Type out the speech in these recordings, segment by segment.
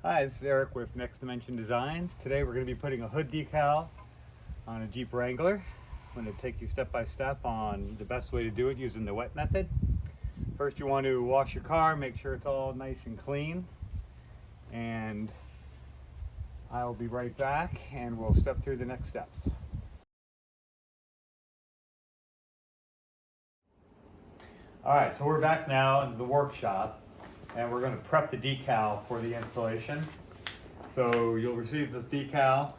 Hi, this is Eric with Next Dimension Designs. Today we're going to be putting a hood decal on a Jeep Wrangler. I'm going to take you step by step on the best way to do it using the wet method. First you want to wash your car, make sure it's all nice and clean, and I'll be right back and we'll step through the next steps. Alright, so we're back now in the workshop and we're going to prep the decal for the installation. So you'll receive this decal.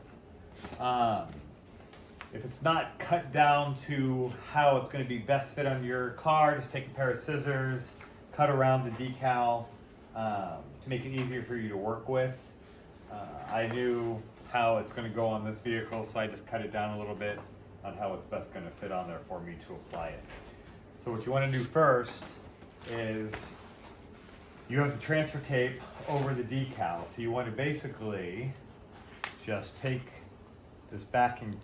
If it's not cut down to how it's going to be best fit on your car, just take a pair of scissors, cut around the decal to make it easier for you to work with. I knew how it's going to go on this vehicle, so I just cut it down a little bit on how it's best going to fit on there for me to apply it. So what you want to do first is you have the transfer tape over the decal. So you want to basically just take this backing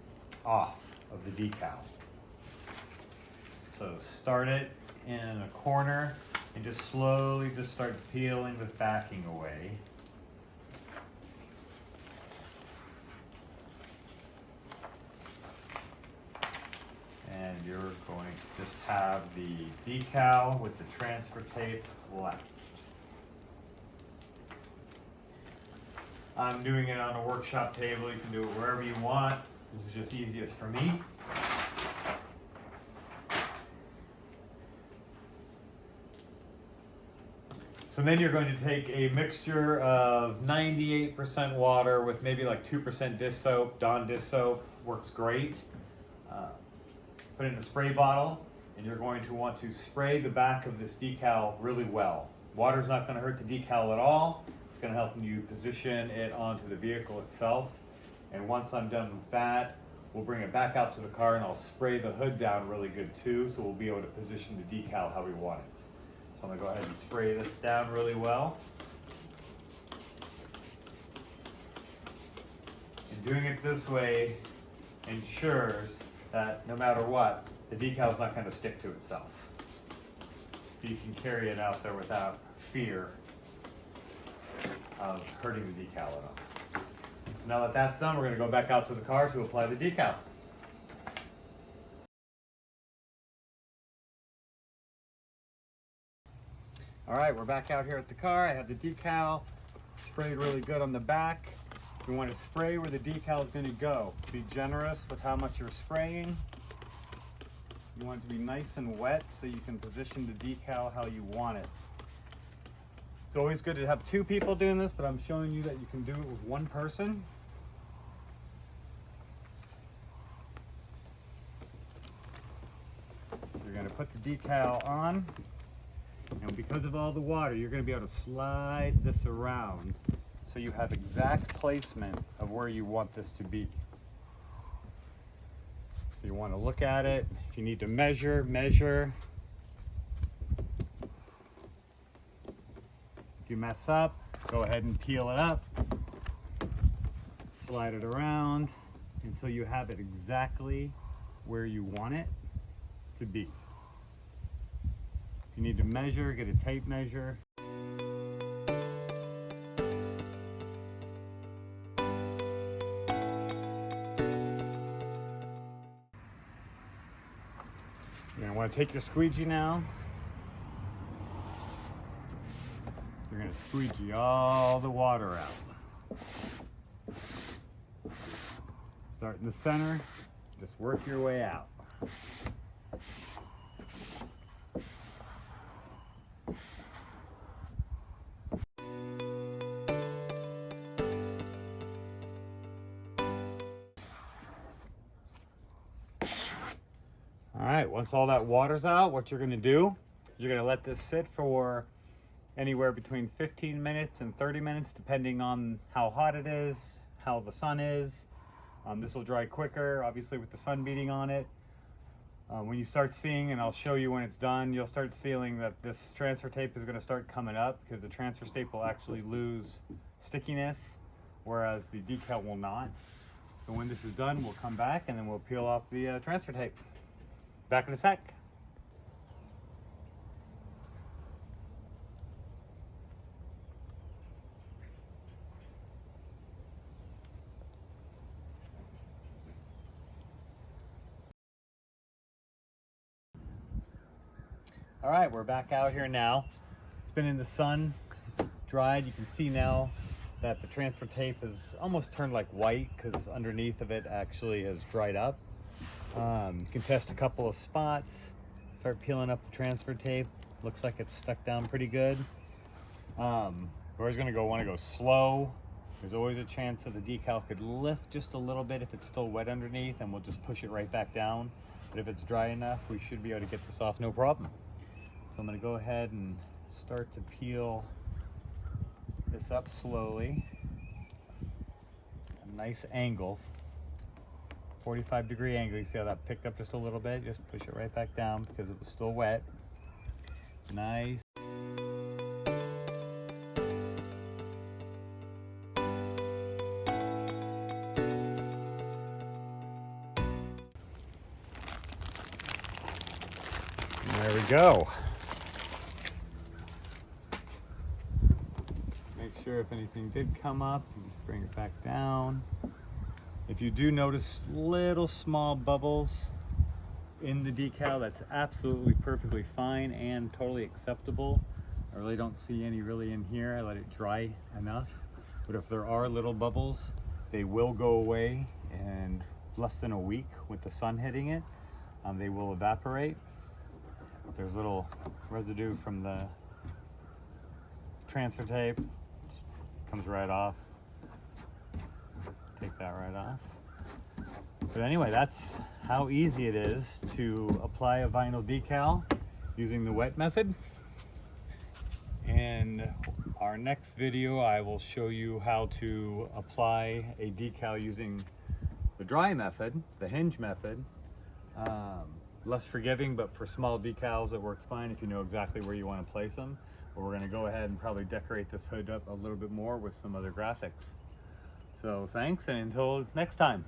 off of the decal. So start it in a corner and just slowly just start peeling this backing away. And you're going to just have the decal with the transfer tape left. I'm doing it on a workshop table. You can do it wherever you want. This is just easiest for me. So then you're going to take a mixture of 98% water with maybe like 2% dish soap. Dawn dish soap works great. Put it in a spray bottle, and you're going to want to spray the back of this decal really well. Water's not going to hurt the decal at all. It's going to help you position it onto the vehicle itself. And once I'm done with that, we'll bring it back out to the car and I'll spray the hood down really good too, so we'll be able to position the decal how we want it. So I'm going to go ahead and spray this down really well. And doing it this way ensures that no matter what, the decal is not going to stick to itself. So you can carry it out there without fear of hurting the decal at all. So now that that's done, we're going to go back out to the car to apply the decal. Alright, we're back out here at the car. I have the decal sprayed really good on the back. You want to spray where the decal is going to go. Be generous with how much you're spraying. You want it to be nice and wet so you can position the decal how you want it. It's always good to have two people doing this, but I'm showing you that you can do it with one person. You're going to put the decal on, and because of all the water, you're going to be able to slide this around so you have exact placement of where you want this to be. So you want to look at it. If you need to measure, measure. If you mess up, go ahead and peel it up. Slide it around until you have it exactly where you want it to be. If you need to measure, get a tape measure. You're going to want to take your squeegee now. You're going to squeegee all the water out. Start in the center, just work your way out. All right, once all that water's out, what you're going to do is you're going to let this sit for anywhere between 15 minutes and 30 minutes, depending on how hot it is, how the sun is. This will dry quicker, obviously, with the sun beating on it. When you start seeing, and I'll show you when it's done, you'll start seeing that this transfer tape is going to start coming up because the transfer tape will actually lose stickiness, whereas the decal will not. So when this is done, we'll come back and then we'll peel off the transfer tape. Back in a sec. All right, we're back out here now. It's been in the sun, it's dried. You can see now that the transfer tape has almost turned like white because underneath of it actually has dried up. You can test a couple of spots, start peeling up the transfer tape. Looks like it's stuck down pretty good. We're always want to go slow. There's always a chance that the decal could lift just a little bit if it's still wet underneath, and we'll just push it right back down. But if it's dry enough, we should be able to get this off no problem. So I'm going to go ahead and start to peel this up slowly. A nice angle, 45-degree angle. You see how that picked up just a little bit? Just push it right back down because it was still wet. Nice. There we go. Make sure if anything did come up, you just bring it back down. If you do notice little small bubbles in the decal, that's absolutely perfectly fine and totally acceptable. I really don't see any really in here. I let it dry enough. But if there are little bubbles, they will go away in less than a week with the sun hitting it. They will evaporate. If there's little residue from the transfer tape, just comes right off. Take that right off. But anyway, that's how easy it is to apply a vinyl decal using the wet method. In our next video, I will show you how to apply a decal using the dry method, the hinge method. Less forgiving, but for small decals it works fine if you know exactly where you want to place them. But we're going to go ahead and probably decorate this hood up a little bit more with some other graphics. So thanks, and until next time.